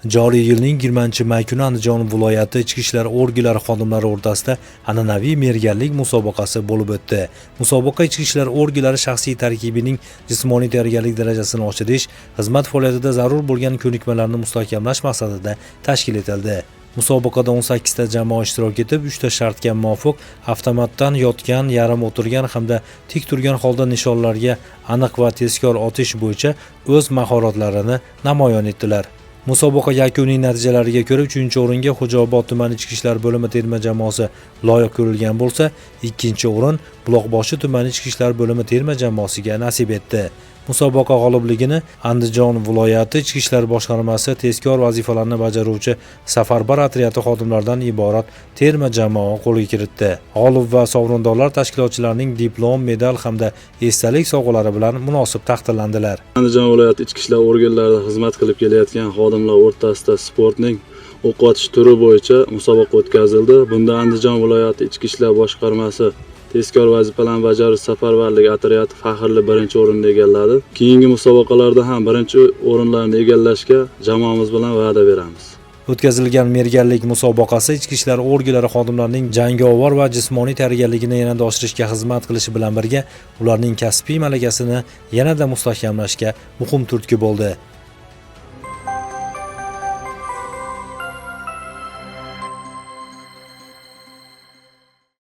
Joriy yilning 20-may kuni Andijon viloyati ichki ishlar organlari xodimlari o'rtasida an'anaviy merganlik musobaqasi bo'lib o'tdi. Musobaqa ichki ishlar organlari shaxsiy tarkibining jismoniy tayyorgarlik darajasini oshirish, xizmat faoliyatida zarur bo'lgan ko'nikmalarni mustahkamlash maqsadida tashkil etildi. Musobaqada 18 ta jamoa ishtirok etib, 3 ta shartga muvofiq avtomatdan yotgan, yarim o'tirgan hamda tik turgan holda nishonlarga aniq va tezkor otish bo'yicha o'z mahoratlarini namoyon etdilar. Musobaqa yakuniy natijalariga ko'ra 3-o'ringa Xo'jaobod tumani ichki ishlar bo'limi terma jamoasi loyiq ko'rilgan bo'lsa, 2-o'rin Buloqboshi tumani ichki ishlar bo'limi terma jamoasiga nasib etdi. Musobaqa g'olibligini Andijon viloyati ichki ishlar boshqarmasi tezkor vazifalarni bajaruvchi safarbar otryadi xodimlaridan iborat terma jamoa qo'lga kiritdi. G'olib va sovrindorlar tashkilotchilarning diplom, medal hamda esdalik sovg'alari bilan munosib taqdirlandilar. Andijon viloyati ichki ishlar organlarida xizmat qilib kelayotgan xodimlar o'rtasida sportning o'qotish turi bo'yicha musobaqa o'tkazildi. Bunda Andijon viloyati ichki ishlar boshqarmasi tezkor vazifalarni bajarish safarbarlik otryadi faxrli birinchi o'rinni egalladi. Keyingi musobaqalarda ham birinchi o'rinlarni egallashga jamoamiz bilan va'da beramiz. O'tkazilgan merganlik musobaqasi ichki ishlar organlari xodimlarining jangovar va jismoniy tayyorgarligini yanada oshirishga xizmat qilishi bilan birga, ularning kasbiy malakasini yanada mustahkamlashga muhim turtki bo'ldi.